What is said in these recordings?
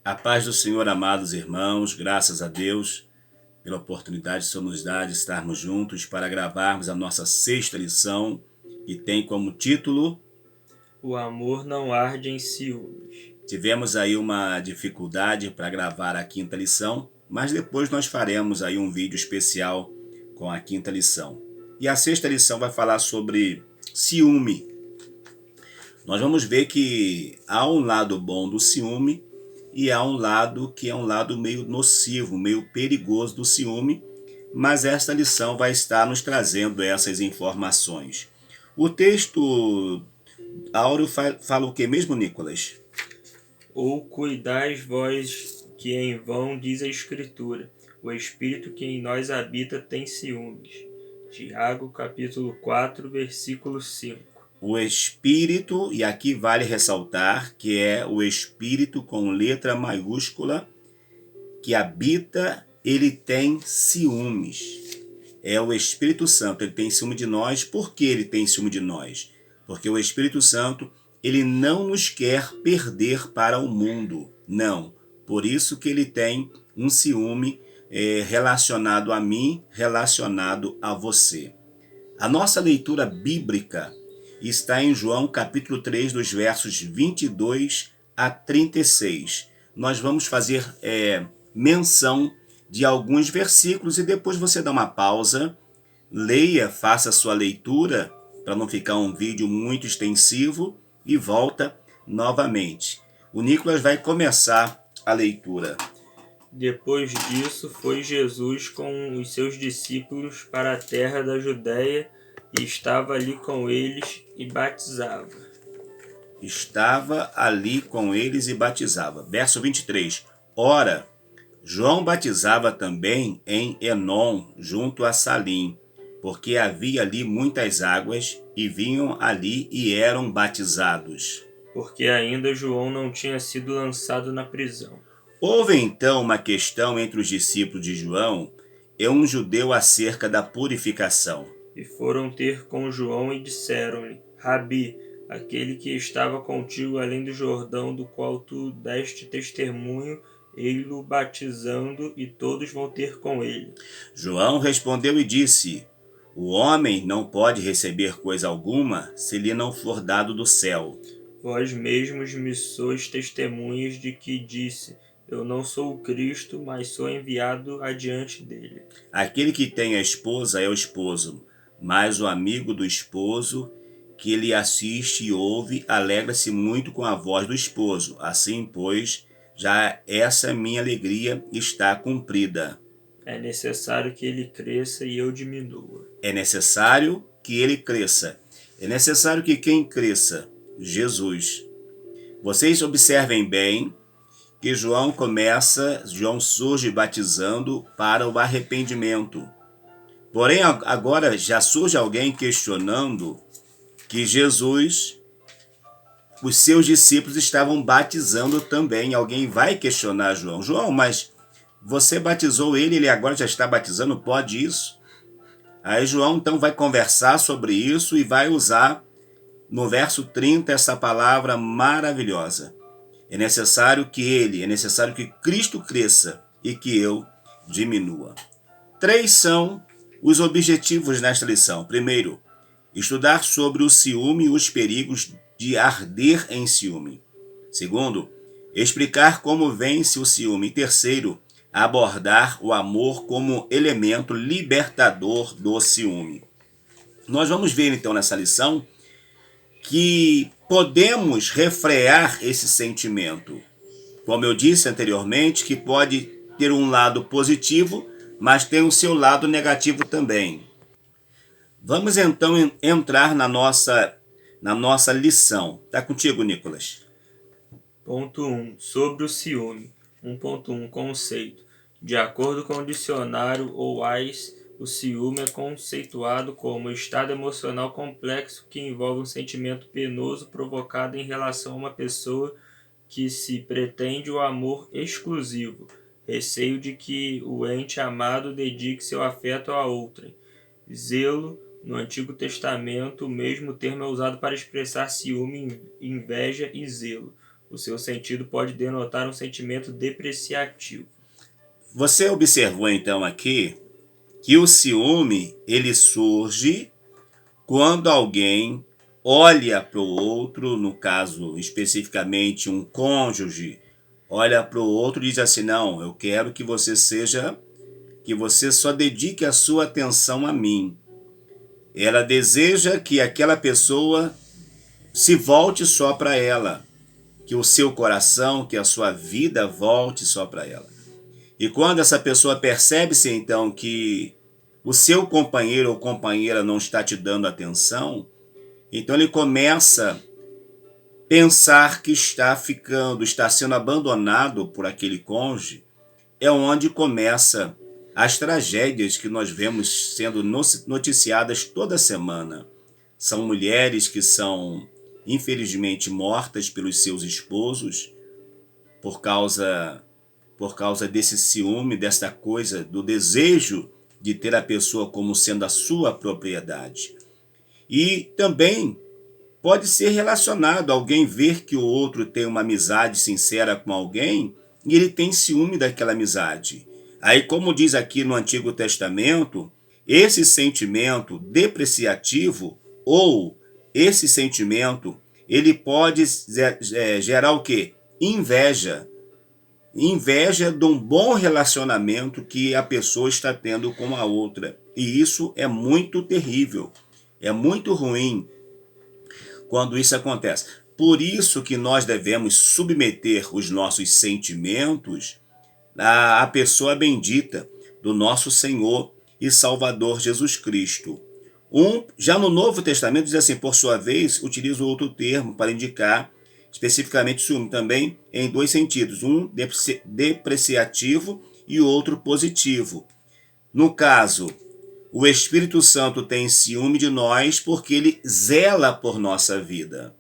A paz do Senhor, amados irmãos, graças a Deus pela oportunidade que o Senhor nos dá de estarmos juntos para gravarmos a nossa sexta lição, que tem como título O amor não arde em ciúmes. Tivemos aí uma dificuldade para gravar a quinta lição, mas depois nós faremos aí um vídeo especial com a quinta lição. E a sexta lição vai falar sobre ciúme. Nós vamos ver que há um lado bom do ciúme e há um lado que é um lado meio nocivo, meio perigoso do ciúme, mas esta lição vai estar nos trazendo essas informações. O texto áureo fala o que mesmo, Nicolas? Ou cuidais vós que em vão diz a Escritura, o Espírito que em nós habita tem ciúmes. Tiago capítulo 4, versículo 5. O Espírito, e aqui vale ressaltar que é o Espírito com letra maiúscula, que habita, ele tem ciúmes. É o Espírito Santo, ele tem ciúme de nós. Por que ele tem ciúme de nós? Porque o Espírito Santo, ele não nos quer perder para o mundo, não. Por isso que ele tem um ciúme relacionado a mim, relacionado a você. A nossa leitura bíblica está em João capítulo 3, dos versos 22 a 36. Nós vamos fazer menção de alguns versículos e depois você dá uma pausa, leia, faça a sua leitura, para não ficar um vídeo muito extensivo, e volta novamente. O Nicolas vai começar a leitura. Depois disso, foi Jesus com os seus discípulos para a terra da Judéia e estava ali com eles e batizava. Estava ali com eles e batizava. Verso 23. Ora, João batizava também em Enom, junto a Salim, porque havia ali muitas águas, e vinham ali e eram batizados. Porque ainda João não tinha sido lançado na prisão. Houve então uma questão entre os discípulos de João e um judeu acerca da purificação. E foram ter com João e disseram-lhe: Rabi, aquele que estava contigo além do Jordão, do qual tu deste testemunho, ele-o batizando, e todos vão ter com ele. João respondeu e disse: O homem não pode receber coisa alguma se lhe não for dado do céu. Vós mesmos me sois testemunhas de que disse: Eu não sou o Cristo, mas sou enviado adiante dele. Aquele que tem a esposa é o esposo, mas o amigo do esposo que lhe assiste e ouve alegra-se muito com a voz do esposo. Assim, pois, já essa minha alegria está cumprida. É necessário que ele cresça e eu diminua. É necessário que ele cresça. É necessário que quem cresça? Jesus. Vocês observem bem que João surge batizando para o arrependimento. Porém, agora já surge alguém questionando que Jesus, os seus discípulos estavam batizando também. Alguém vai questionar João. João, mas você batizou ele agora já está batizando, pode isso? Aí João então vai conversar sobre isso e vai usar no verso 30 essa palavra maravilhosa. É necessário que Cristo cresça e que eu diminua. 3 são os objetivos nesta lição. Primeiro, estudar sobre o ciúme e os perigos de arder em ciúme. Segundo, explicar como vence o ciúme. E terceiro, abordar o amor como elemento libertador do ciúme. Nós vamos ver então nessa lição que podemos refrear esse sentimento. Como eu disse anteriormente, que pode ter um lado positivo, mas tem o seu lado negativo também. Vamos então entrar na nossa lição. Tá contigo, Nicolas? Ponto 1. Sobre o ciúme. 1.1. Conceito. De acordo com o dicionário OAS, o ciúme é conceituado como estado emocional complexo que envolve um sentimento penoso provocado em relação a uma pessoa que se pretende o amor exclusivo, receio de que o ente amado dedique seu afeto a outrem. Zelo. No Antigo Testamento, o mesmo termo é usado para expressar ciúme, inveja e zelo. O seu sentido pode denotar um sentimento depreciativo. Você observou então aqui que o ciúme ele surge quando alguém olha para o outro, no caso especificamente um cônjuge, olha para o outro e diz assim: não, eu quero que você só dedique a sua atenção a mim. Ela deseja que aquela pessoa se volte só para ela, que o seu coração, que a sua vida volte só para ela. E quando essa pessoa percebe-se então que o seu companheiro ou companheira não está te dando atenção, então ele começa a pensar que está sendo abandonado por aquele cônjuge. É onde começa as tragédias que nós vemos sendo noticiadas toda semana. São mulheres que são, infelizmente, mortas pelos seus esposos por causa desse ciúme, dessa coisa, do desejo de ter a pessoa como sendo a sua propriedade. E também pode ser relacionado a alguém ver que o outro tem uma amizade sincera com alguém e ele tem ciúme daquela amizade. Aí, como diz aqui no Antigo Testamento, esse sentimento depreciativo ou esse sentimento, ele pode gerar o quê? Inveja. Inveja de um bom relacionamento que a pessoa está tendo com a outra. E isso é muito terrível. É muito ruim quando isso acontece. Por isso que nós devemos submeter os nossos sentimentos à pessoa bendita do nosso Senhor e Salvador Jesus Cristo. Já no Novo Testamento diz assim, por sua vez, utiliza outro termo para indicar especificamente ciúme também em dois sentidos, um depreciativo e outro positivo. No caso, o Espírito Santo tem ciúme de nós porque ele zela por nossa vida.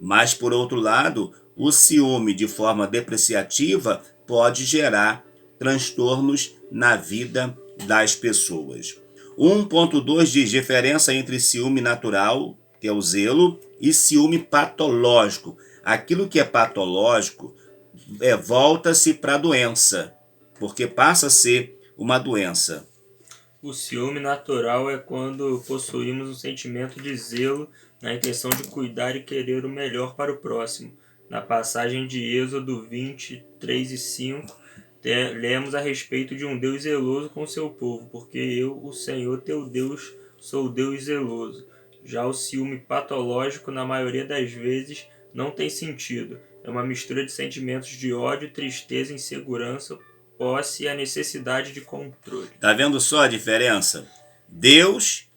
Mas, por outro lado, o ciúme de forma depreciativa pode gerar transtornos na vida das pessoas. 1.2 diz diferença entre ciúme natural, que é o zelo, e ciúme patológico. Aquilo que é patológico volta-se para a doença, porque passa a ser uma doença. O ciúme natural é quando possuímos um sentimento de zelo na intenção de cuidar e querer o melhor para o próximo. Na passagem de Êxodo 23 e 5, lemos a respeito de um Deus zeloso com seu povo, porque eu, o Senhor teu Deus, sou Deus zeloso. Já o ciúme patológico, na maioria das vezes, não tem sentido. É uma mistura de sentimentos de ódio, tristeza, insegurança, posse e a necessidade de controle. Tá vendo só a diferença? Deus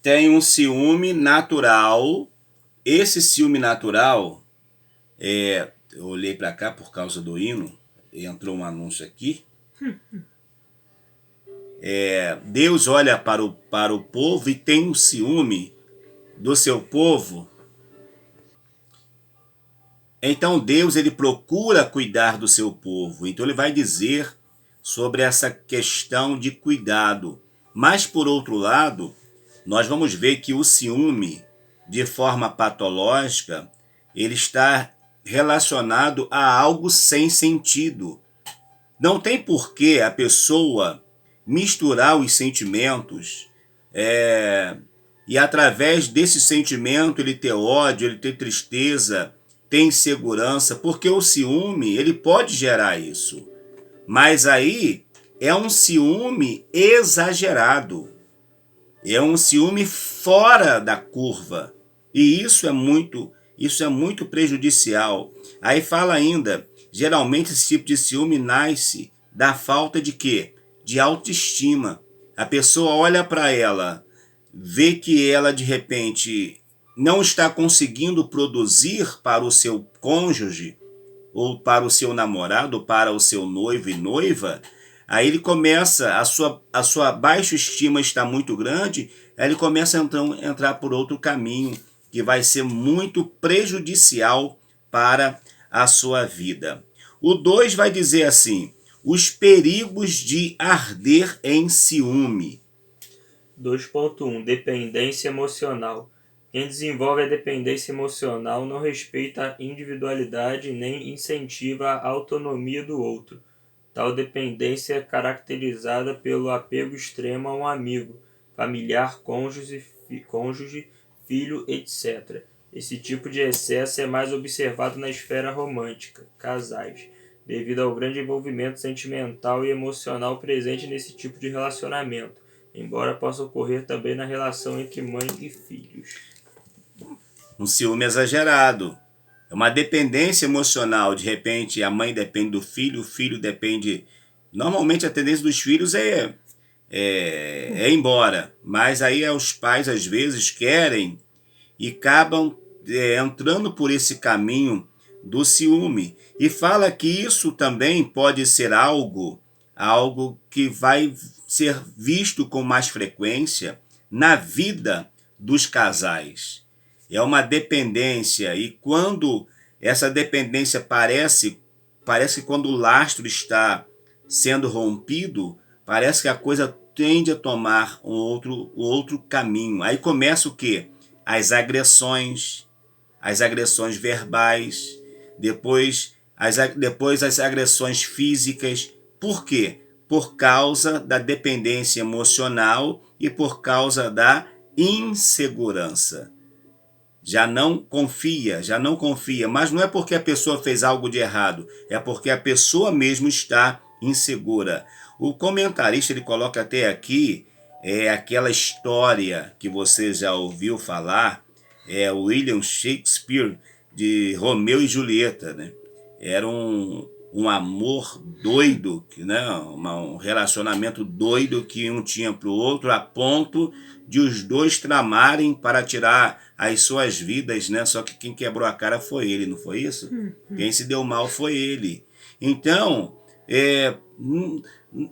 tem um ciúme natural. Esse ciúme natural, eu olhei para cá por causa do hino, entrou um anúncio aqui. Deus olha para o povo e tem um ciúme do seu povo. Então Deus ele procura cuidar do seu povo. Então ele vai dizer sobre essa questão de cuidado. Mas por outro lado, nós vamos ver que o ciúme, de forma patológica, ele está relacionado a algo sem sentido. Não tem por que a pessoa misturar os sentimentos e através desse sentimento ele ter ódio, ele ter tristeza, ter insegurança, porque o ciúme ele pode gerar isso. Mas aí é um ciúme exagerado. É um ciúme fora da curva. E isso é muito prejudicial. Aí fala ainda, geralmente esse tipo de ciúme nasce da falta de quê? De autoestima. A pessoa olha para ela, vê que ela de repente não está conseguindo produzir para o seu cônjuge, ou para o seu namorado, ou para o seu noivo e noiva, aí ele começa, a sua baixa estima está muito grande, aí ele começa a entrar por outro caminho, que vai ser muito prejudicial para a sua vida. O 2 vai dizer assim, os perigos de arder em ciúme. 2.1 Dependência emocional. Quem desenvolve a dependência emocional não respeita a individualidade nem incentiva a autonomia do outro. Tal dependência é caracterizada pelo apego extremo a um amigo, familiar, cônjuge, filho, etc. Esse tipo de excesso é mais observado na esfera romântica, casais, devido ao grande envolvimento sentimental e emocional presente nesse tipo de relacionamento, embora possa ocorrer também na relação entre mãe e filhos. Um ciúme exagerado. É uma dependência emocional. De repente, a mãe depende do filho, o filho depende. Normalmente, a tendência dos filhos é ir embora. Mas aí os pais, às vezes, querem e acabam entrando por esse caminho do ciúme. E fala que isso também pode ser algo que vai ser visto com mais frequência na vida dos casais. É uma dependência, e quando essa dependência parece que quando o lastro está sendo rompido, parece que a coisa tende a tomar um outro caminho. Aí começa o quê? As agressões verbais, depois as agressões físicas. Por quê? Por causa da dependência emocional e por causa da insegurança. Já não confia, mas não é porque a pessoa fez algo de errado, é porque a pessoa mesmo está insegura. O comentarista ele coloca até aqui aquela história que você já ouviu falar, William Shakespeare, de Romeu e Julieta, né? Era um amor doido, né? Um relacionamento doido que um tinha para o outro, a ponto de os dois tramarem para tirar as suas vidas, né? Só que quem quebrou a cara foi ele, não foi isso? Quem se deu mal foi ele. Então,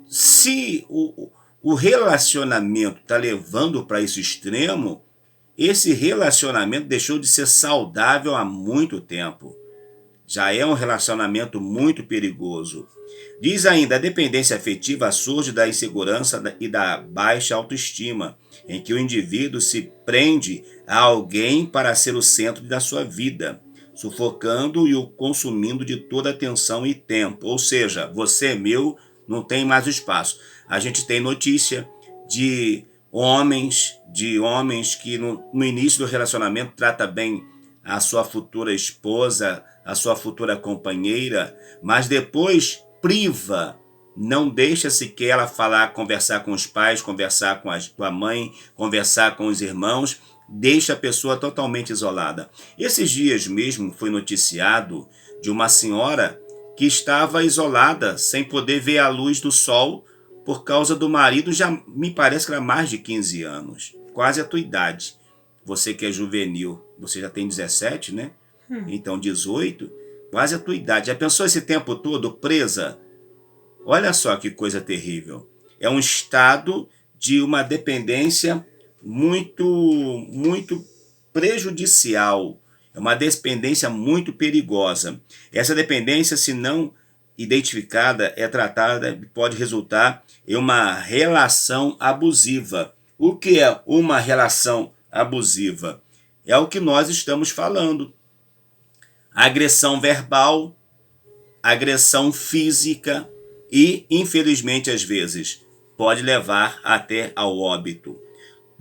se o relacionamento está levando para esse extremo, esse relacionamento deixou de ser saudável há muito tempo. Já é um relacionamento muito perigoso. Diz ainda, a dependência afetiva surge da insegurança e da baixa autoestima, em que o indivíduo se prende a alguém para ser o centro da sua vida, sufocando e o consumindo de toda atenção e tempo. Ou seja, você é meu, não tem mais espaço. A gente tem notícia de homens que no início do relacionamento trata bem a sua futura esposa, a sua futura companheira, mas depois priva, não deixa sequer ela falar, conversar com os pais, conversar com a mãe, conversar com os irmãos, deixa a pessoa totalmente isolada. Esses dias mesmo foi noticiado de uma senhora que estava isolada, sem poder ver a luz do sol, por causa do marido, já me parece que era mais de 15 anos, quase a tua idade. Você que é juvenil, você já tem 17, né? Então 18, quase a tua idade. Já pensou esse tempo todo presa? Olha só que coisa terrível. É um estado de uma dependência muito prejudicial. É uma dependência muito perigosa. Essa dependência, se não identificada, é tratada e pode resultar em uma relação abusiva. O que é uma relação abusiva? É o que nós estamos falando. Agressão verbal, agressão física e, infelizmente, às vezes, pode levar até ao óbito.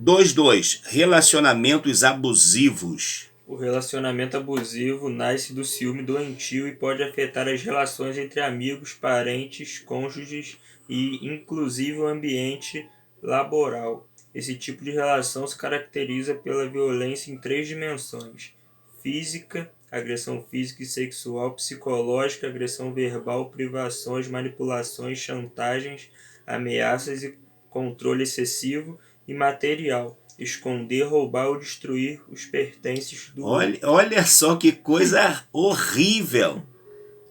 2.2. Relacionamentos abusivos. O relacionamento abusivo nasce do ciúme doentio e pode afetar as relações entre amigos, parentes, cônjuges e, inclusive, o ambiente laboral. Esse tipo de relação se caracteriza pela violência em 3 dimensões: física, agressão física e sexual; psicológica, agressão verbal, privações, manipulações, chantagens, ameaças e controle excessivo; e material, esconder, roubar ou destruir os pertences do outro. Olha só que coisa horrível,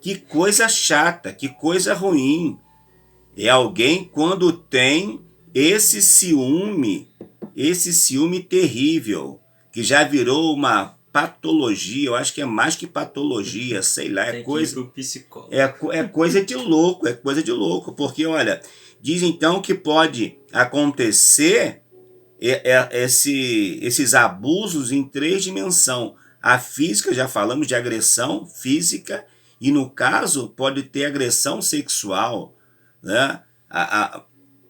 que coisa chata, que coisa ruim. É alguém quando tem esse ciúme terrível, que já virou uma patologia. Eu acho que é mais que patologia, sei lá, Tem que ir pro psicólogo. é coisa de louco, porque olha, diz então que pode acontecer esses abusos em 3 dimensões. A física, já falamos de agressão física, e no caso pode ter agressão sexual, né?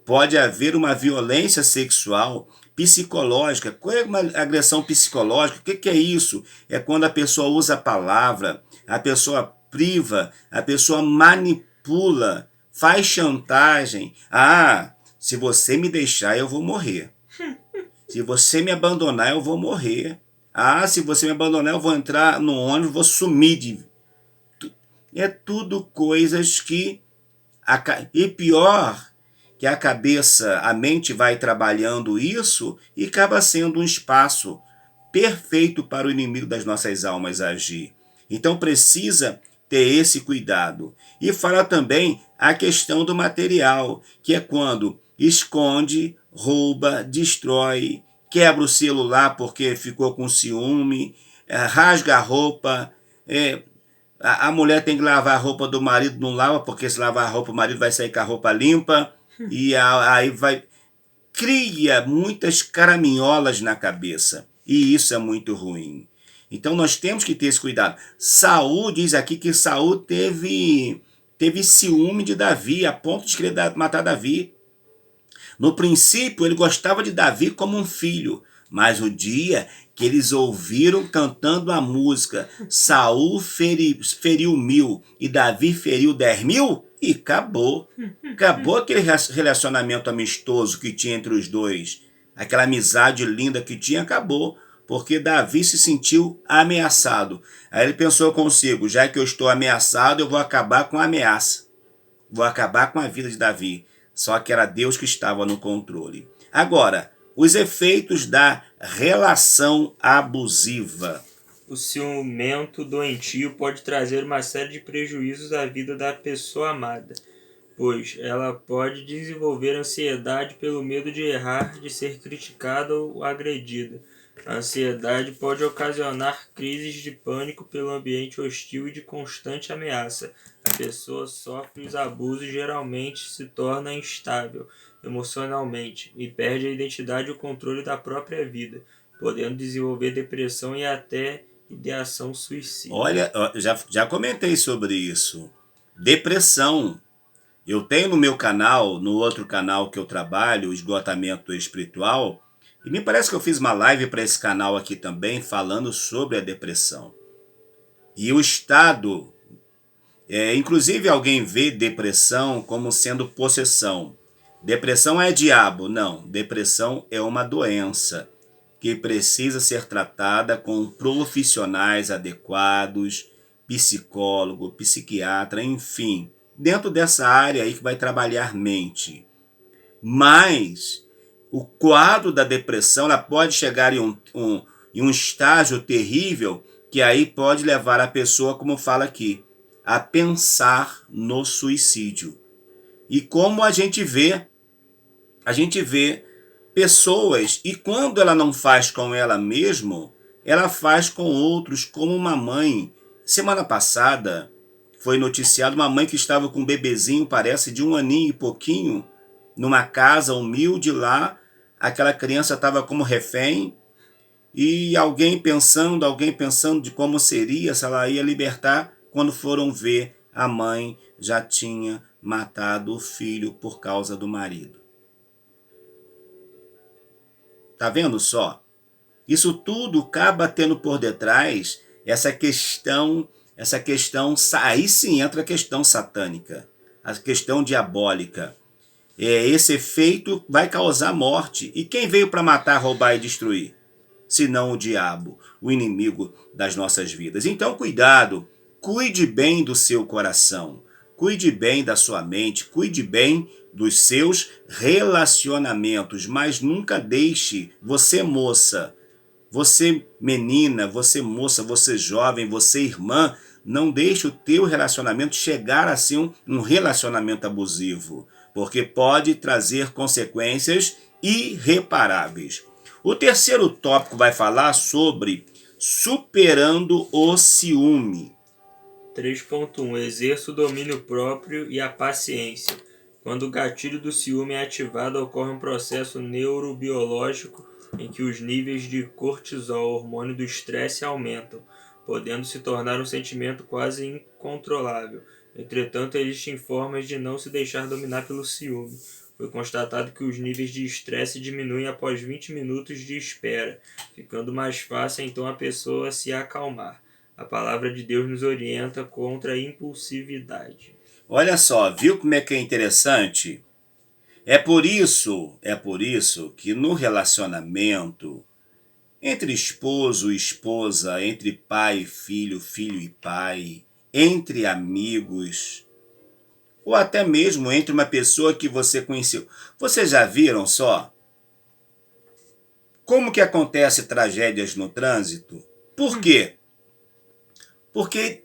Pode haver uma violência sexual, psicológica. Qual é uma agressão psicológica? O que é isso? É quando a pessoa usa a palavra, a pessoa priva, a pessoa manipula, faz chantagem. Se você me deixar, eu vou morrer. Se você me abandonar, eu vou morrer. Se você me abandonar, eu vou entrar no ônibus, vou sumir. É tudo coisas que... E pior, que a cabeça, a mente vai trabalhando isso e acaba sendo um espaço perfeito para o inimigo das nossas almas agir. Então precisa ter esse cuidado. E fala também a questão do material, que é quando esconde, rouba, destrói, quebra o celular porque ficou com ciúme, rasga a roupa. A mulher tem que lavar a roupa do marido, não lava, porque se lavar a roupa, o marido vai sair com a roupa limpa. E aí vai... Cria muitas caraminholas na cabeça. E isso é muito ruim. Então nós temos que ter esse cuidado. Saul diz aqui que Saul teve ciúme de Davi, a ponto de querer matar Davi. No princípio, ele gostava de Davi como um filho, mas o dia que eles ouviram cantando a música Saul feriu 1000 e Davi feriu 10.000, e acabou. Acabou aquele relacionamento amistoso que tinha entre os dois. Aquela amizade linda que tinha, acabou. Porque Davi se sentiu ameaçado. Aí ele pensou consigo, já que eu estou ameaçado, eu vou acabar com a ameaça. Vou acabar com a vida de Davi. Só que era Deus que estava no controle. Agora, os efeitos da relação abusiva. O ciumento doentio pode trazer uma série de prejuízos à vida da pessoa amada, pois ela pode desenvolver ansiedade pelo medo de errar, de ser criticada ou agredida. A ansiedade pode ocasionar crises de pânico pelo ambiente hostil e de constante ameaça. A pessoa sofre os abusos e geralmente se torna instável emocionalmente e perde a identidade e o controle da própria vida, podendo desenvolver depressão e até ideação suicida. Olha, já comentei sobre isso. Depressão. Eu tenho no meu canal, no outro canal que eu trabalho, o Esgotamento Espiritual, e me parece que eu fiz uma live para esse canal aqui também, falando sobre a depressão. E o estado, inclusive alguém vê depressão como sendo possessão. Depressão é diabo? Não, depressão é uma doença que precisa ser tratada com profissionais adequados, psicólogo, psiquiatra, enfim, dentro dessa área aí que vai trabalhar mente. Mas o quadro da depressão, ela pode chegar em um estágio terrível que aí pode levar a pessoa, como fala aqui, a pensar no suicídio. E como a gente vê pessoas, e quando ela não faz com ela mesma, ela faz com outros, como uma mãe. Semana passada foi noticiado uma mãe que estava com um bebezinho, parece de 1 aninho e pouquinho, numa casa humilde lá. Aquela criança estava como refém, e alguém pensando de como seria, se ela ia libertar, quando foram ver, a mãe já tinha matado o filho por causa do marido. Tá vendo só? Isso tudo acaba tendo por detrás essa questão, aí sim entra a questão satânica, a questão diabólica. Esse efeito vai causar morte. E quem veio para matar, roubar e destruir? Senão o diabo, o inimigo das nossas vidas. Então, cuidado, cuide bem do seu coração, cuide bem da sua mente, cuide bem dos seus relacionamentos, mas nunca deixe, você moça, você menina, você moça, você jovem, você irmã, não deixe o teu relacionamento chegar a ser um relacionamento abusivo, porque pode trazer consequências irreparáveis. O terceiro tópico vai falar sobre superando o ciúme. 3.1 Exerça o domínio próprio e a paciência. Quando o gatilho do ciúme é ativado, ocorre um processo neurobiológico em que os níveis de cortisol, hormônio do estresse, aumentam, podendo se tornar um sentimento quase incontrolável. Entretanto, existem formas de não se deixar dominar pelo ciúme. Foi constatado que os níveis de estresse diminuem após 20 minutos de espera, ficando mais fácil então a pessoa se acalmar. A palavra de Deus nos orienta contra a impulsividade. Olha só, viu como é que é interessante? É por isso que no relacionamento entre esposo e esposa, entre pai e filho, filho e pai, entre amigos, ou até mesmo entre uma pessoa que você conheceu. Vocês já viram só como que acontece tragédias no trânsito? Por quê? Porque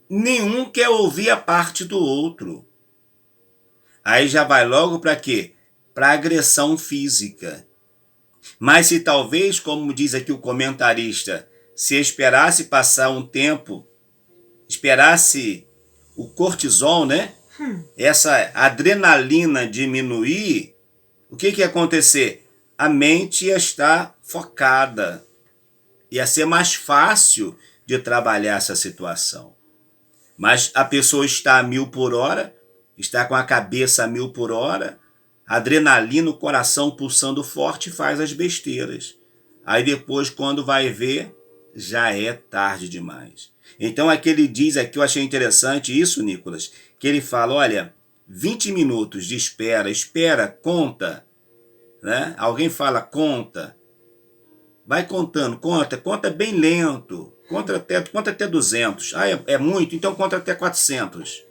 nenhum quer ouvir a parte do outro. Aí já vai logo para quê? Para agressão física. Mas se talvez, como diz aqui o comentarista, se esperasse passar um tempo, esperasse o cortisol, né? Essa adrenalina diminuir, o que ia acontecer? A mente ia estar focada. Ia ser mais fácil de trabalhar essa situação. Mas a pessoa está a 1000 por hora, está com a cabeça a 1000 por hora, adrenalina, o coração pulsando forte, faz as besteiras. Aí depois, quando vai ver, já é tarde demais. Então aqui ele diz, aqui eu achei interessante isso, Nicolas, que ele fala, olha, 20 minutos de espera, conta, né? Alguém fala, conta, vai contando, conta bem lento, conta até 200. Ah, é muito? Então conta até 400.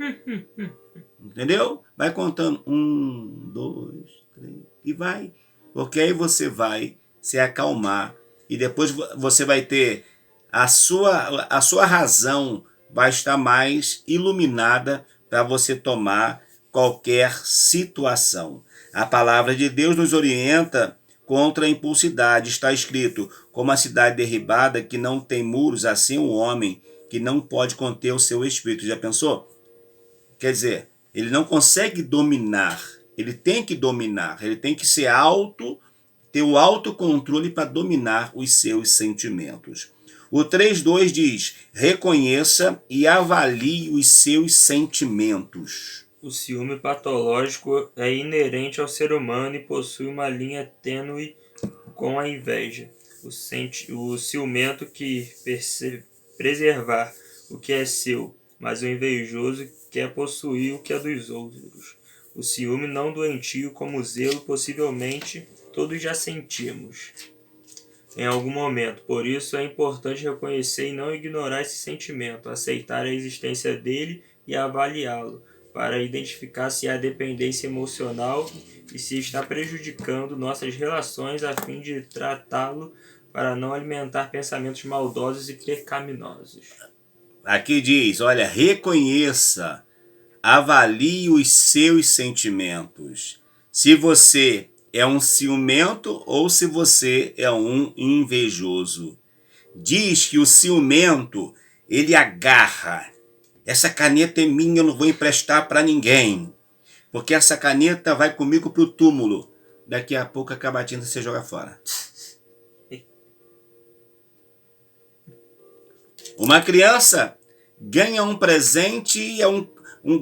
Entendeu? Vai contando 1, 2, 3 e vai. Porque aí você vai se acalmar e depois você vai ter a sua razão vai estar mais iluminada para você tomar qualquer situação. A palavra de Deus nos orienta contra a impulsividade. Está escrito, como a cidade derribada que não tem muros, assim o homem que não pode conter o seu espírito. Já pensou? Quer dizer, ele não consegue dominar, ele tem que dominar, ele tem que ter o autocontrole para dominar os seus sentimentos. O 3.2 diz, reconheça e avalie os seus sentimentos. O ciúme patológico é inerente ao ser humano e possui uma linha tênue com a inveja. O ciumento que preservar o que é seu, mas o invejoso quer possuir o que é dos outros. O ciúme não doentio como o zelo, possivelmente todos já sentimos em algum momento. Por isso é importante reconhecer e não ignorar esse sentimento, aceitar a existência dele e avaliá-lo, para identificar se há dependência emocional e se está prejudicando nossas relações a fim de tratá-lo para não alimentar pensamentos maldosos e pecaminosos. Aqui diz, olha, reconheça, avalie os seus sentimentos. Se você é um ciumento ou se você é um invejoso. Diz que o ciumento, ele agarra. Essa caneta é minha, eu não vou emprestar para ninguém. Porque essa caneta vai comigo pro túmulo. Daqui a pouco acaba a tinta e você joga fora. Uma criança ganha um presente,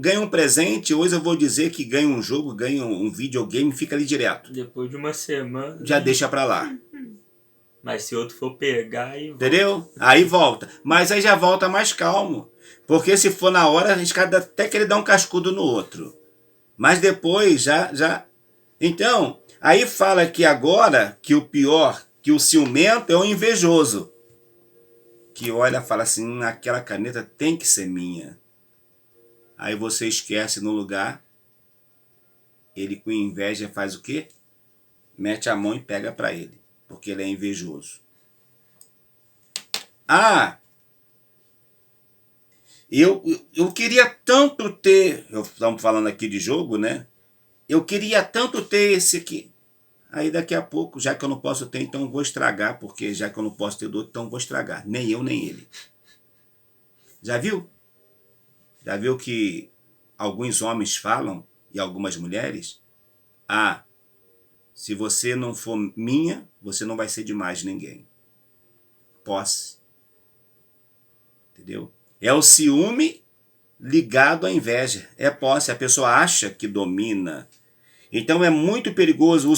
ganha um presente, hoje eu vou dizer que ganha um jogo, ganha um videogame, fica ali direto. Depois de uma semana... Já deixa pra lá. Mas se outro for pegar, aí volta. Entendeu? Aí volta. Mas aí já volta mais calmo. Porque se for na hora, a gente até querer dar um cascudo no outro. Mas depois já... Então, aí fala que agora, que o pior, que o ciumento é o invejoso. Que olha, fala assim, aquela caneta tem que ser minha. Aí você esquece no lugar, ele com inveja faz o quê? Mete a mão e pega para ele, porque ele é invejoso. Ah, eu queria tanto ter, estamos falando aqui de jogo, né? Eu queria tanto ter esse aqui. Aí daqui a pouco, já que eu não posso ter, então vou estragar, porque já que eu não posso ter do outro, então vou estragar. Nem eu, nem ele. Já viu? Já viu que alguns homens falam e algumas mulheres? Ah, se você não for minha, você não vai ser de mais ninguém. Posse. Entendeu? É o ciúme ligado à inveja. É posse. A pessoa acha que domina. Então é muito perigoso. O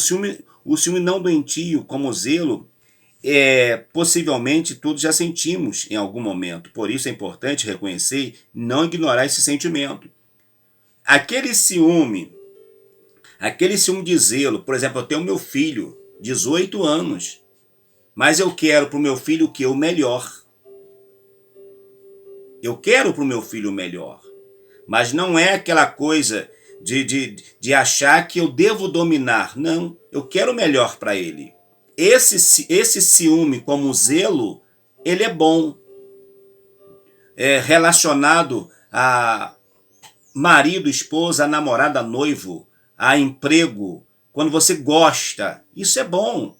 ciúme não doentio, como o zelo, possivelmente todos já sentimos em algum momento. Por isso é importante reconhecer e não ignorar esse sentimento. Aquele ciúme de zelo, por exemplo, eu tenho meu filho, 18 anos, mas eu quero para o meu filho o que? O melhor. Eu quero para o meu filho o melhor. Mas não é aquela coisa de achar que eu devo dominar. Não, eu quero o melhor para ele. Esse ciúme como zelo, ele é bom. É relacionado a marido, esposa, namorada, noivo, a emprego. Quando você gosta, isso é bom.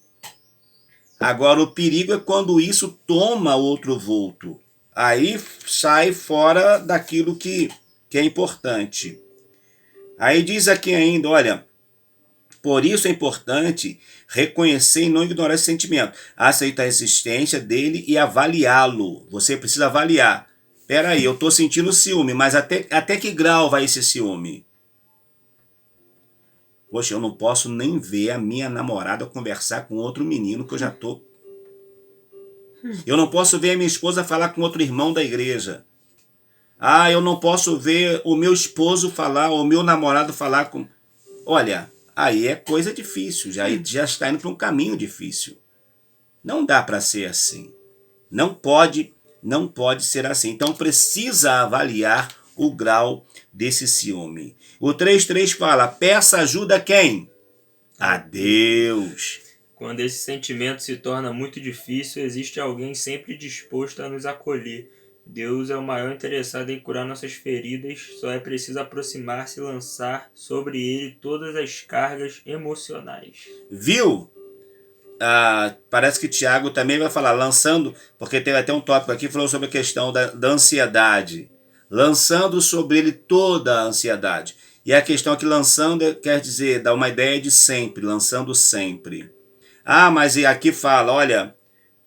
Agora, o perigo é quando isso toma outro vulto. Aí sai fora daquilo que é importante. Aí diz aqui ainda, olha, por isso é importante reconhecer e não ignorar esse sentimento, aceitar a existência dele e avaliá-lo. Você precisa avaliar. Espera aí, eu estou sentindo ciúme, mas até que grau vai esse ciúme? Poxa, eu não posso nem ver a minha namorada conversar com outro menino que eu já estou. Eu não posso ver a minha esposa falar com outro irmão da igreja. Ah, eu não posso ver o meu esposo falar, ou o meu namorado falar com... Olha, aí é coisa difícil, já está indo para um caminho difícil. Não dá para ser assim. Não pode ser assim. Então precisa avaliar o grau desse ciúme. O 3.3 fala, peça ajuda a quem? A Deus. Quando esse sentimento se torna muito difícil, existe alguém sempre disposto a nos acolher. Deus é o maior interessado em curar nossas feridas, só é preciso aproximar-se e lançar sobre ele todas as cargas emocionais. Viu? Parece que Tiago também vai falar, lançando, porque teve até um tópico aqui falando sobre a questão da ansiedade. Lançando sobre ele toda a ansiedade. E a questão aqui, lançando, quer dizer, dá uma ideia de sempre, lançando sempre. Mas e aqui fala, olha,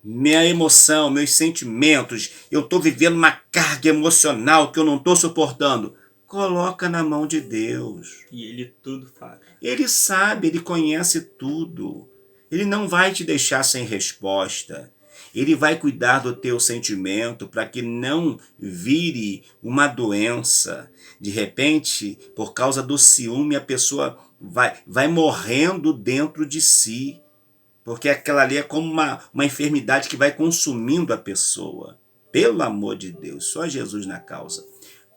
minha emoção, meus sentimentos, eu estou vivendo uma carga emocional que eu não estou suportando. Coloca na mão de Deus. E ele tudo faz. Ele sabe, ele conhece tudo. Ele não vai te deixar sem resposta. Ele vai cuidar do teu sentimento para que não vire uma doença. De repente, por causa do ciúme, a pessoa vai morrendo dentro de si. Porque aquela ali é como uma enfermidade que vai consumindo a pessoa. Pelo amor de Deus, só Jesus na causa.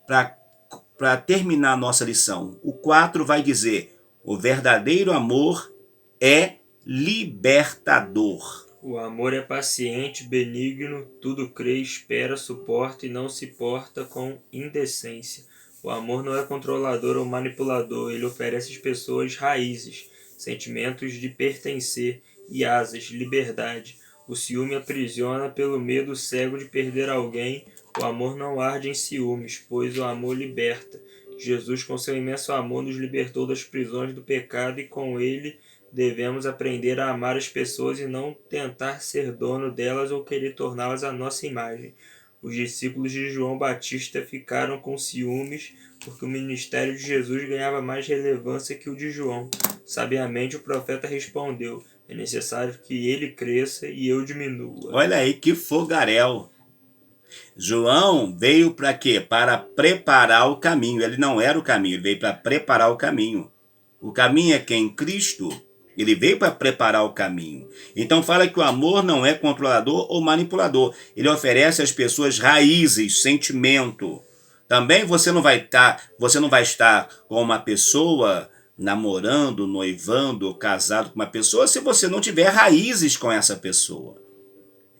Para terminar a nossa lição, o 4 vai dizer, o verdadeiro amor é libertador. O amor é paciente, benigno, tudo crê, espera, suporta e não se porta com indecência. O amor não é controlador ou manipulador, ele oferece às pessoas raízes, sentimentos de pertencer e asas, liberdade. O ciúme aprisiona pelo medo cego de perder alguém. O amor não arde em ciúmes, pois o amor liberta. Jesus, com seu imenso amor, nos libertou das prisões do pecado e com ele devemos aprender a amar as pessoas e não tentar ser dono delas ou querer torná-las à nossa imagem. Os discípulos de João Batista ficaram com ciúmes porque o ministério de Jesus ganhava mais relevância que o de João. Sabiamente o profeta respondeu, é necessário que ele cresça e eu diminua. Olha aí que fogaréu. João veio para quê? Para preparar o caminho. Ele não era o caminho, ele veio para preparar o caminho. O caminho é quem? Cristo. Ele veio para preparar o caminho. Então fala que o amor não é controlador ou manipulador. Ele oferece às pessoas raízes, sentimento. Também você não vai estar com uma pessoa namorando, noivando, casado com uma pessoa se você não tiver raízes com essa pessoa.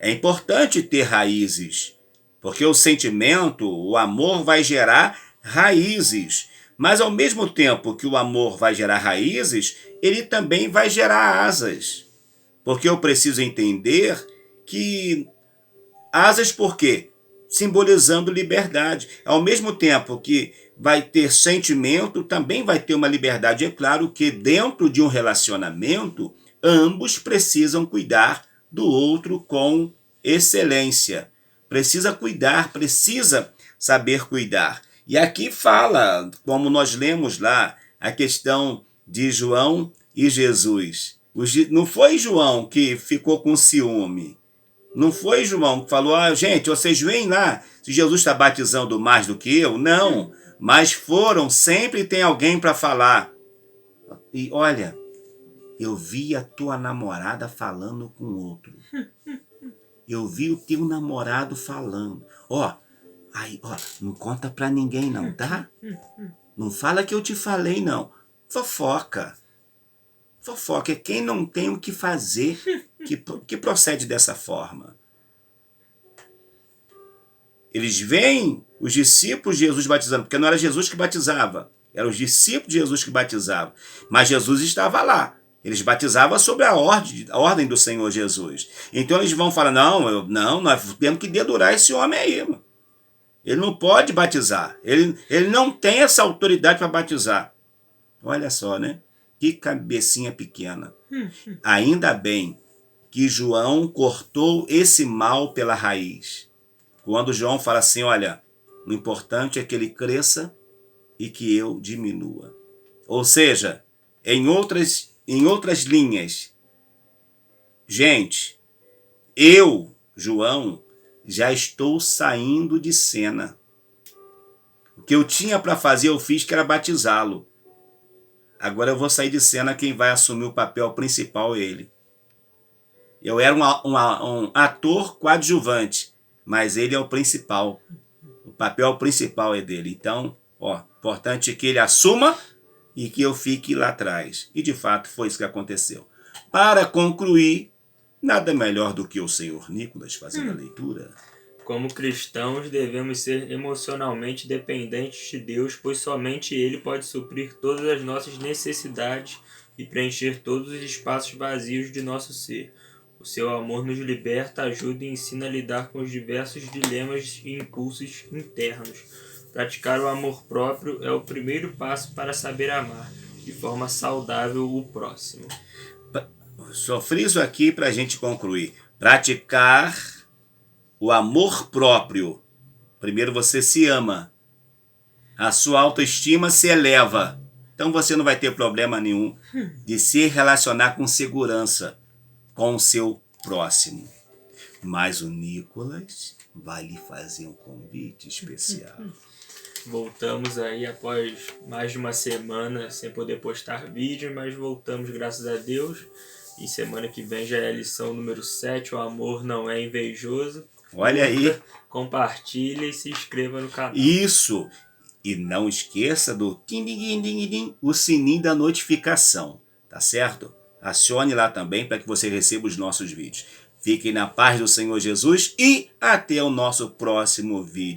É importante ter raízes, porque o sentimento, o amor vai gerar raízes. Mas ao mesmo tempo que o amor vai gerar raízes, ele também vai gerar asas. Porque eu preciso entender que asas por quê? simbolizando liberdade. Ao mesmo tempo que vai ter sentimento, também vai ter uma liberdade. É claro que dentro de um relacionamento, ambos precisam cuidar do outro com excelência. Precisa cuidar, precisa saber cuidar. E aqui fala, como nós lemos lá, a questão de João e Jesus. Não foi João que ficou com ciúme. Não foi João que falou, gente, vocês veem lá se Jesus está batizando mais do que eu? Não, mas foram, sempre tem alguém para falar. E olha, eu vi a tua namorada falando com outro. Eu vi o teu namorado falando. Não conta para ninguém não, tá? Não fala que eu te falei não. Fofoca. Fofoca é quem não tem o que fazer que procede dessa forma. Eles veem os discípulos de Jesus batizando, porque não era Jesus que batizava, eram os discípulos de Jesus que batizavam. Mas Jesus estava lá. Eles batizavam sobre a ordem do Senhor Jesus. Então eles vão falar, nós temos que dedurar esse homem aí. Mano. Ele não pode batizar. Ele não tem essa autoridade para batizar. Olha só, né? Que cabecinha pequena. Ainda bem que João cortou esse mal pela raiz. Quando João fala assim, olha, o importante é que ele cresça e que eu diminua. Ou seja, em outras linhas, gente, eu, João, já estou saindo de cena. O que eu tinha para fazer eu fiz, que era batizá-lo. Agora eu vou sair de cena, quem vai assumir o papel principal é ele. Eu era um ator coadjuvante, mas ele é o principal. O papel principal é dele. Então, importante é que ele assuma e que eu fique lá atrás. E de fato foi isso que aconteceu. Para concluir, nada melhor do que o senhor Nicolas fazendo a leitura. Como cristãos, devemos ser emocionalmente dependentes de Deus, pois somente Ele pode suprir todas as nossas necessidades e preencher todos os espaços vazios de nosso ser. O seu amor nos liberta, ajuda e ensina a lidar com os diversos dilemas e impulsos internos. Praticar o amor próprio é o primeiro passo para saber amar de forma saudável o próximo. Só friso aqui para a gente concluir. Praticar o amor próprio. Primeiro você se ama. A sua autoestima se eleva. Então você não vai ter problema nenhum de se relacionar com segurança com o seu próximo. Mas o Nicolas vai lhe fazer um convite especial. Voltamos aí após mais de uma semana sem poder postar vídeo, mas voltamos graças a Deus. E semana que vem já é a lição número 7, o amor não é invejoso. Olha aí. Compartilhe e se inscreva no canal. Isso. E não esqueça do o sininho da notificação. Tá certo? Acione lá também para que você receba os nossos vídeos. Fiquem na paz do Senhor Jesus e até o nosso próximo vídeo.